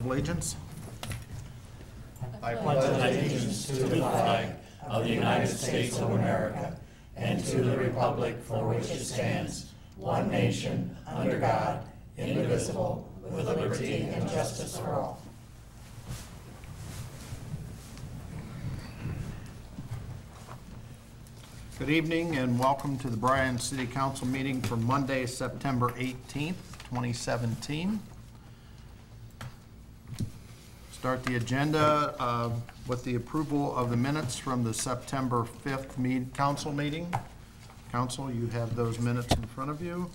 Allegiance. I pledge allegiance to the flag of the United States of America and to the republic for which it stands, one nation, under God, indivisible, with liberty and justice for all. Good evening and welcome to the Bryan City Council meeting for Monday, September 18th, 2017. Start the agenda with the approval of the minutes from the September 5th council meeting. Council, you have those minutes in front of you.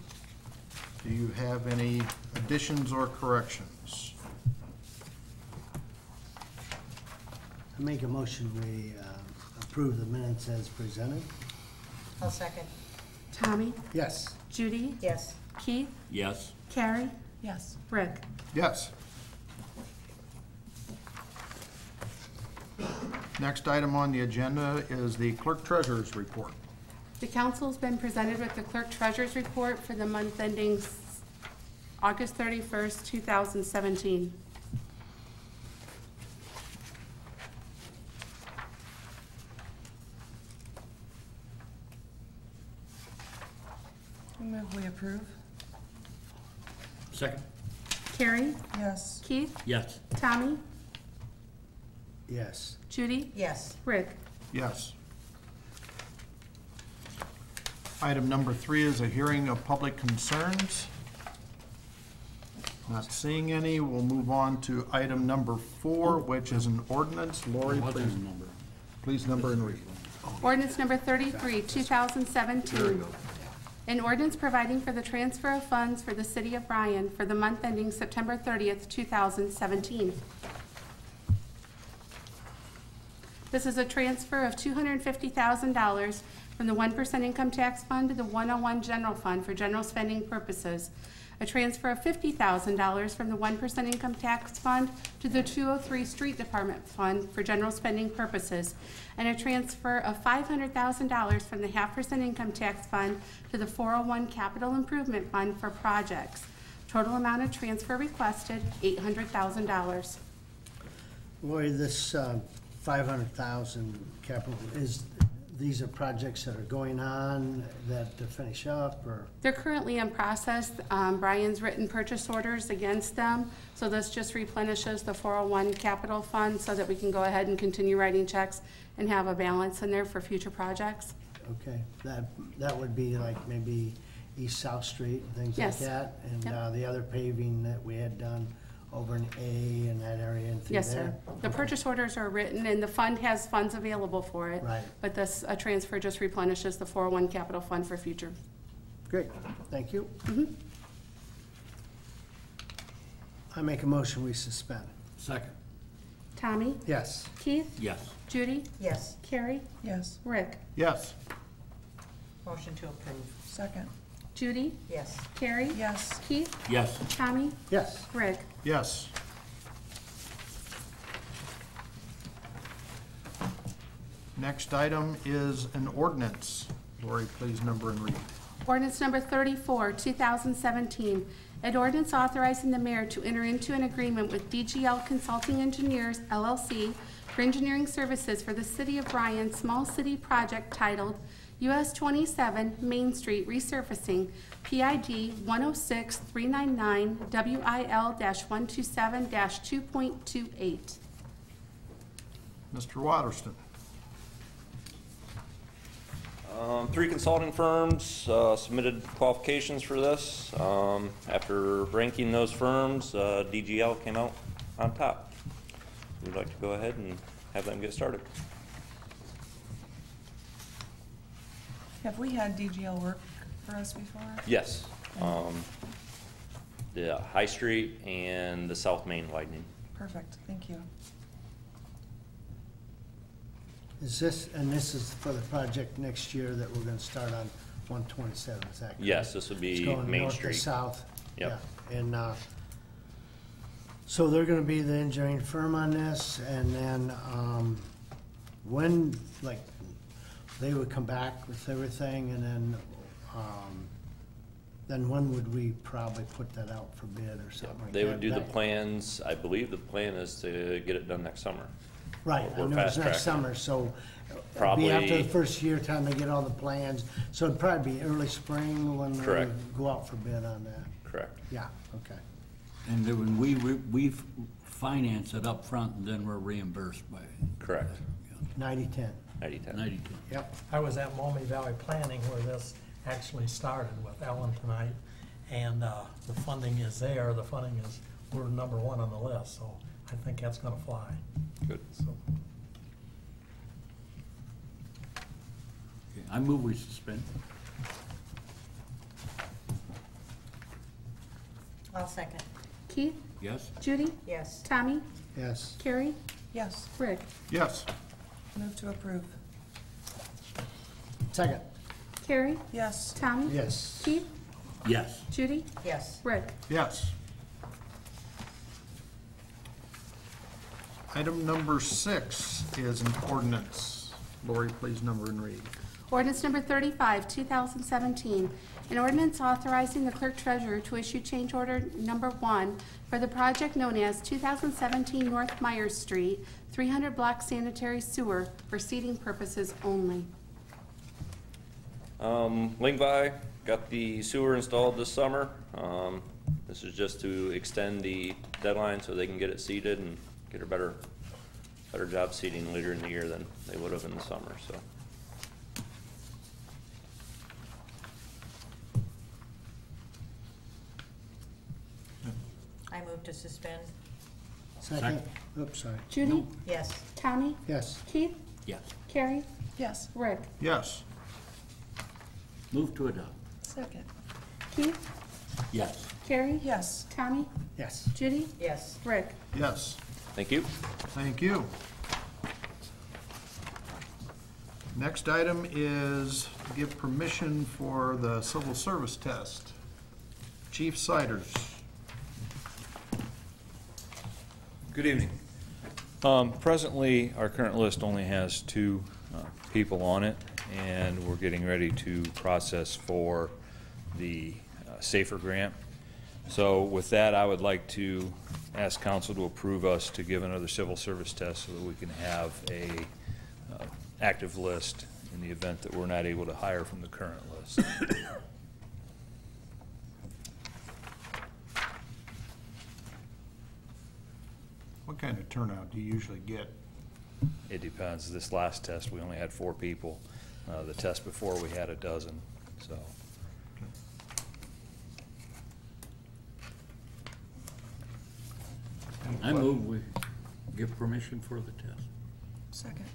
Do you have any additions or corrections? I make a motion we approve the minutes as presented. I'll second. Tommy? Yes. Judy? Yes. Keith? Yes. Carrie? Yes. Rick? Yes. Next item on the agenda is the clerk treasurer's report. The council's been presented with the clerk treasurer's report for the month ending August 31st, 2017. I move we approve. Second. Carrie? Yes. Keith? Yes. Tommy? Yes. Judy? Yes. Rick? Yes. Item number 3 is a hearing of public concerns. Not seeing any. We'll move on to item number 4, which is an ordinance. Lori, please number and read. Ordinance number 33, 2017. An ordinance providing for the transfer of funds for the city of Bryan for the month ending September 30th, 2017. This is a transfer of $250,000 from the 1% income tax fund to the 101 general fund for general spending purposes. A transfer of $50,000 from the 1% income tax fund to the 203 street department fund for general spending purposes. And a transfer of $500,000 from the 0.5% income tax fund to the 401 capital improvement fund for projects. Total amount of transfer requested, $800,000. Lori, this 500,000 capital, these are projects that are going on that to finish up, or? They're currently in process. Bryan's written purchase orders against them, so this just replenishes the 401 capital fund so that we can go ahead and continue writing checks and have a balance in there for future projects. Okay, that would be like maybe East South Street and things Yes. like that, and Yep. the other paving that we had done over in A and that area and through Yes, there? sir. The Okay. purchase orders are written and the fund has funds available for it. Right. But this transfer just replenishes the 401 capital fund for future. Great, thank you. Mhm. I make a motion we suspend. Second. Tommy? Yes. Keith? Yes. Judy? Yes. Carrie? Yes. Rick? Yes. Motion to approve. Second. Judy? Yes. Carrie? Yes. Keith? Yes. Tommy? Yes. Rick? Yes. Next item is an ordinance. Lori, please number and read. Ordinance number 34, 2017. An ordinance authorizing the mayor to enter into an agreement with DGL Consulting Engineers, LLC, for engineering services for the City of Bryan Small City Project titled US 27 Main Street Resurfacing, PID 106399 WIL-127-2.28. Mr. Waterston. 3 consulting firms submitted qualifications for this. After ranking those firms, DGL came out on top. We'd like to go ahead and have them get started. Have we had DGL work for us before? Yes. The High Street and the South Main widening. Perfect, thank you. Is this, and this is for the project next year that we're gonna start on 127, is that correct? Yes, this would It's be going Main north to Street. south? Yep. Yeah. And, so they're gonna be the engineering firm on this, and then, when, like, they would come back with everything, and then, Then when would we probably put that out for bid or something like that? They would do the That- plans. I believe the plan is to get it done next summer. Right, I We're know it's fast next tracking. summer, so it'll be Probably- after the first year time they get all the plans. So it'd probably be early spring when we Correct. go out for bid on that. Correct. Yeah, okay. And then when we finance it up front, and then we're reimbursed by Correct. 90/10, 90/10. 92. yep. I was at Maumee Valley Planning where this actually started with Ellen tonight, and the funding is there. The funding is, we're number one on the list, so I think that's gonna fly. Good. So, Okay, I move we suspend. I'll second. Keith? Yes? Judy? Yes. Tommy? Yes, Carrie? Yes. Rick? Yes. Move to approve. second, Carrie? Yes. Tommy? yes. Keith? Yes. Judy? Yes. Rick? Yes. Item number 6 is an ordinance. Lori, please number and read. Ordinance number 35, 2017, an ordinance authorizing the clerk treasurer to issue change order number 1 for the project known as 2017 North Myers Street, 300 block sanitary sewer for seating purposes only. Lingby got the sewer installed this summer. This is just to extend the deadline so they can get it seeded and get a better job seeding later in the year than they would have in the summer, so. I move to suspend. Second, oops, sorry. Judy? Yes. Tommy? Yes, Keith? Yes. Carrie? Yes. Rick? Yes. Move to adopt. Second. Keith? Yes. Carrie? Yes. Tommy? yes. Judy? Yes. Rick? Yes. Thank you. Thank you. Next item is to give permission for the civil service test. Chief Siders. Good evening. Presently, our current list only has 2 people on it, and we're getting ready to process for the SAFER grant. So with that, I would like to ask council to approve us to give another civil service test so that we can have a active list in the event that we're not able to hire from the current list. What kind of turnout do you usually get? It depends. This last test, we only had 4 people. The test before, we had a dozen, so. I move we give permission for the test. Second.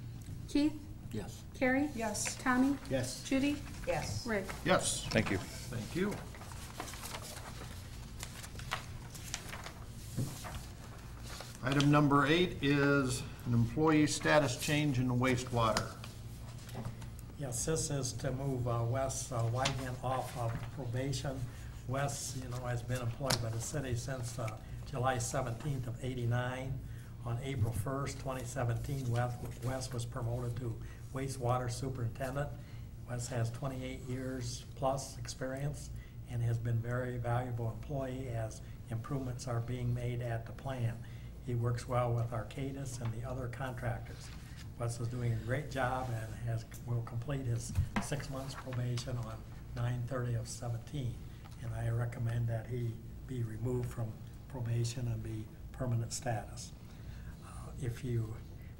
Keith? Yes. Carrie? Yes. Tommy? Yes, Judy? Yes. Rick? Yes. Thank you. Thank you. Item number 8 is an employee status change in the wastewater. yes, this is to move Wes Weigand off of probation. Wes, has been employed by the city since July 17th of '89. On April 1st, 2017, Wes was promoted to wastewater superintendent. Wes has 28 years plus experience and has been very valuable employee as improvements are being made at the plant. He works well with Arcadis and the other contractors. Wes is doing a great job and will complete his 6 months probation on 9/30/17. And I recommend that he be removed from probation and be permanent status. If you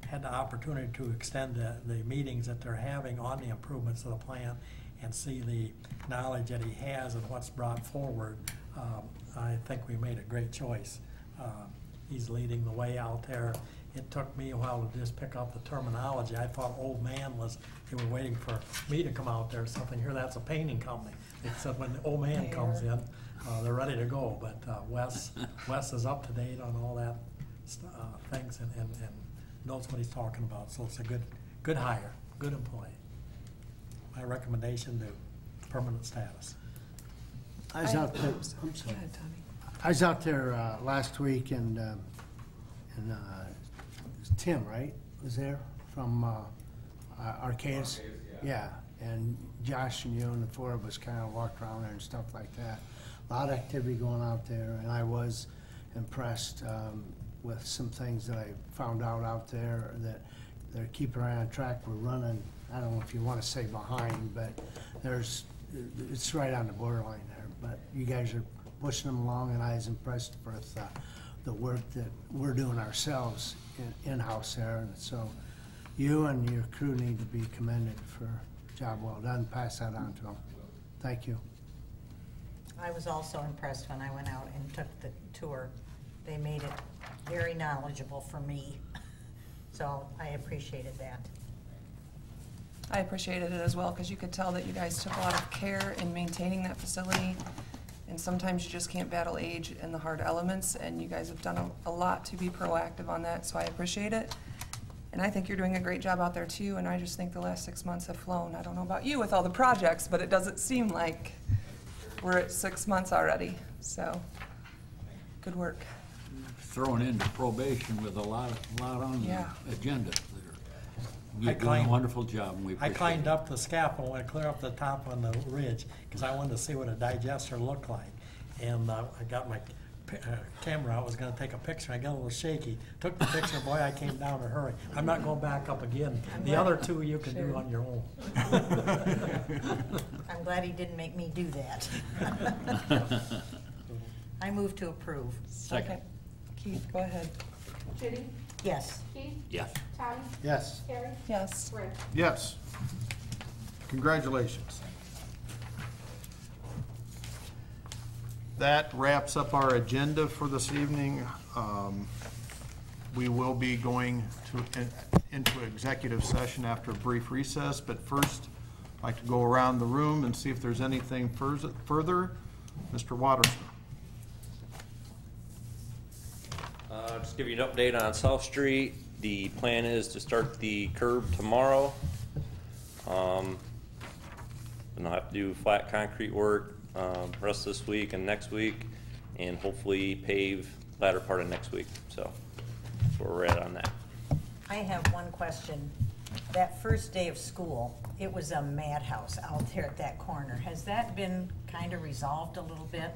had the opportunity to extend the meetings that they're having on the improvements of the plant and see the knowledge that he has and what's brought forward, I think we made a great choice. He's leading the way out there. It took me a while to just pick up the terminology. I thought old man was, they were waiting for me to come out there or something. Here, that's a painting company. They said when the old man comes in, they're ready to go. But Wes is up to date on all that things and knows what he's talking about. So it's a good hire, good employee. My recommendation to permanent status. I was out there, I'm Go sorry. ahead, Tommy. I was out there last week and Tim, right, was there from Arcadis? Yeah, And Josh and you and the four of us kind of walked around there and stuff like that. A lot of activity going out there, and I was impressed with some things that I found out there, that they're keeping right on track. We're running, I don't know if you want to say behind, but it's right on the borderline there. But you guys are pushing them along, and I was impressed with the work that we're doing ourselves in-house there. And so you and your crew need to be commended for a job well done. Pass that on to them. Thank you. I was also impressed when I went out and took the tour. They made it very knowledgeable for me, so I appreciated that. I appreciated it as well, because you could tell that you guys took a lot of care in maintaining that facility, and sometimes you just can't battle age and the hard elements, and you guys have done a lot to be proactive on that, so I appreciate it. And I think you're doing a great job out there too, and I just think the last 6 months have flown. I don't know about you with all the projects, but it doesn't seem like we're at 6 months already, so good work. Throwing into probation with a lot on Yeah. the agenda there. I You're doing a climbed- wonderful job, and we I appreciate it. climbed up the scaffold and clear up the top on the ridge, because I wanted to see what a digester looked like. And I got my camera, I was gonna take a picture, I got a little shaky, took the picture, boy, I came down in a hurry. I'm not going back up again. The other two you can do on your own. I'm glad he didn't make me do that. I move to approve. Second. Keith, go ahead. Judy? Yes. Keith? Yes. Tommy? Yes. Carrie? Yes. Rick? Yes. Congratulations. That wraps up our agenda for this evening. We will be going into executive session after a brief recess, but first, I'd like to go around the room and see if there's anything further. Mr. Watterson. Just give you an update on South Street. The plan is to start the curb tomorrow. And I'll have to do flat concrete work rest of this week and next week, and hopefully pave latter part of next week. So that's where we're at on that. I have one question. That first day of school, it was a madhouse out there at that corner. Has that been kind of resolved a little bit?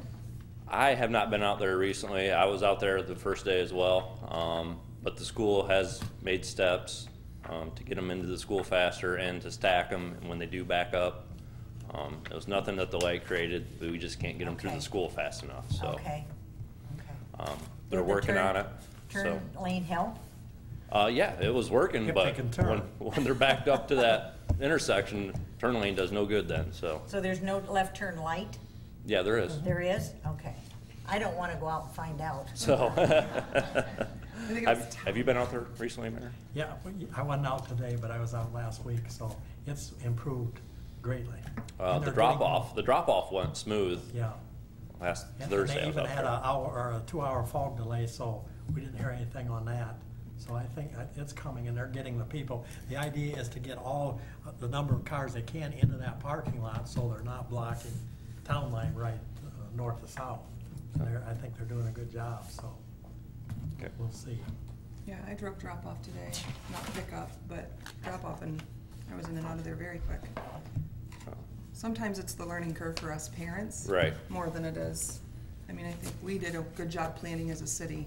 I have not been out there recently. I was out there the first day as well, but the school has made steps to get them into the school faster and to stack them when they do back up. It was nothing that the light created, but we just can't get them through Okay. the school fast enough. So Okay. they're Did the working on it. Turn lane help? Yeah, it was working, If they but can turn. when they're backed up to that intersection, turn lane does no good then. So So there's no left turn light? yeah, there is. There is? Okay. I don't want to go out and find out. So think it was have you been out there recently, Mayor? Yeah, I wasn't out today, but I was out last week, so it's improved greatly. And The they're drop getting- off went smooth Yeah. last And Thursday. they I was even out had there. an hour or a 2-hour fog delay, so we didn't hear anything on that. So I think it's coming, and they're getting the people. The idea is to get all the number of cars they can into that parking lot, so they're not blocking town line right north to south. I think they're doing a good job, so Okay. we'll see. Yeah, I drove drop off today, not pick up, but drop off, and I was in and out of there very quick. Sometimes it's the learning curve for us parents. Right. More than it is, I mean, I think we did a good job planning as a city.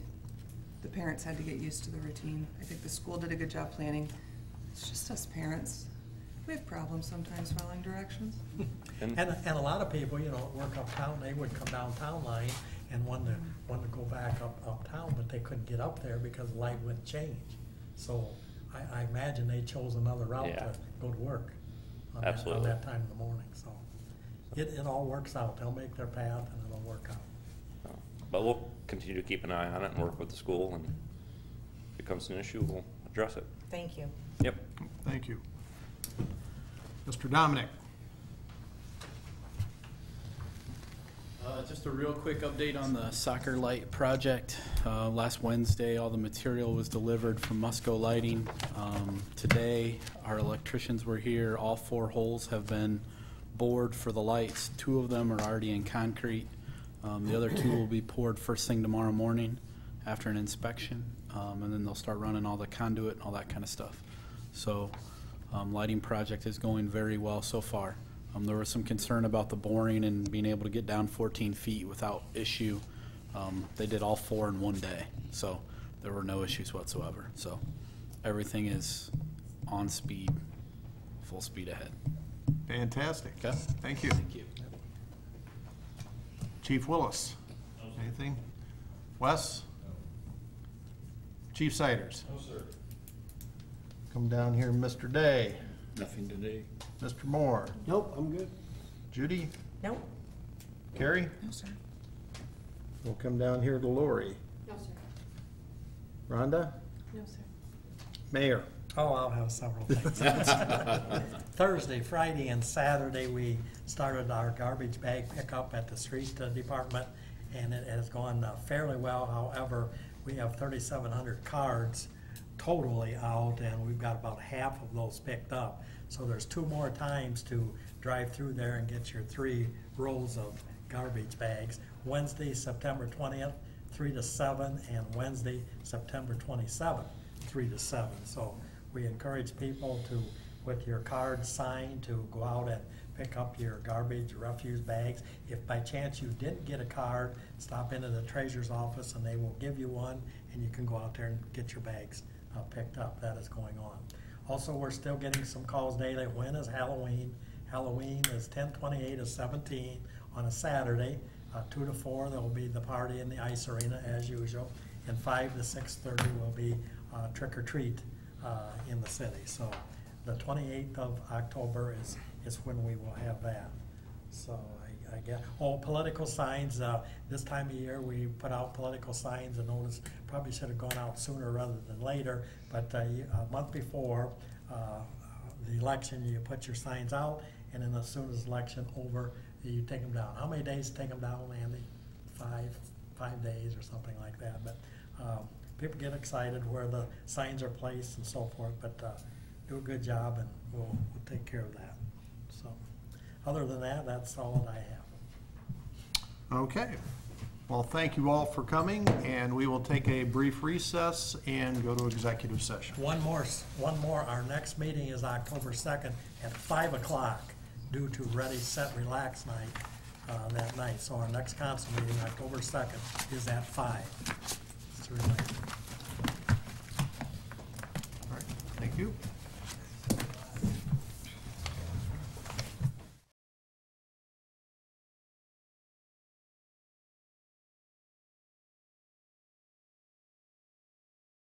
The parents had to get used to the routine. I think the school did a good job planning. It's just us parents. We have problems sometimes following directions. And a lot of people, work uptown, they would come down town line and want to go back uptown, but they couldn't get up there because light would change. So I imagine they chose another route Yeah. to go to work on Absolutely. that time in the morning, so. It all works out. They'll make their path and it'll work out. But we'll continue to keep an eye on it and work with the school, and if it becomes an issue, we'll address it. Thank you. Yep. Thank you. Mr. Dominic. Just a real quick update on the soccer light project. Last Wednesday, all the material was delivered from Musco Lighting. Today, our electricians were here. All 4 holes have been bored for the lights. 2 of them are already in concrete. The other 2 will be poured first thing tomorrow morning after an inspection, and then they'll start running all the conduit and all that kind of stuff. So Lighting project is going very well so far. There was some concern about the boring and being able to get down 14 feet without issue. They did all 4 in one day, so there were no issues whatsoever. So everything is on speed, full speed ahead. Fantastic. Okay. Thank you. Thank you. Chief Willis, anything? Wes? Chief Siders? No, sir. Come down here, Mr. Day. Nothing today. Mr. Moore. Nope, I'm good. Judy? Nope. Carrie? No, sir. We'll come down here to Lori. No, sir. Rhonda? No, sir. Mayor? Oh, I'll have several things. Thursday, Friday, and Saturday, we started our garbage bag pickup at the street department, and it has gone fairly well. However, we have 3,700 cards totally out, and we've got about half of those picked up. So there's 2 more times to drive through there and get your 3 rolls of garbage bags. Wednesday, September 20th, 3 to 7, and Wednesday, September 27th, 3 to 7. So we encourage people to, with your card signed, to go out and pick up your garbage, refuse bags. If by chance you didn't get a card, stop into the treasurer's office and they will give you one, and you can go out there and get your bags picked up. That is going on. Also, we're still getting some calls daily. When is Halloween? Halloween is 10/28 to 17 on a Saturday. 2 to 4 there will be the party in the ice arena as usual, and 5 to 6:30 will be trick or treat in the city. So the 28th of October is when we will have that. So I guess, political signs, this time of year we put out political signs, and notice probably should have gone out sooner rather than later, but a month before the election, you put your signs out, and then as soon as election over, you take them down. How many days to take them down, Andy? 5 days or something like that. But people get excited where the signs are placed and so forth, but do a good job, and we'll take care of that. So other than that, that's all that I have. Okay. Well, thank you all for coming, and we will take a brief recess and go to executive session. One more. Our next meeting is October 2nd at 5 o'clock due to Ready, Set, Relax night that night. So our next council meeting, October 2nd, is at 5. It's a reminder. All right. Thank you.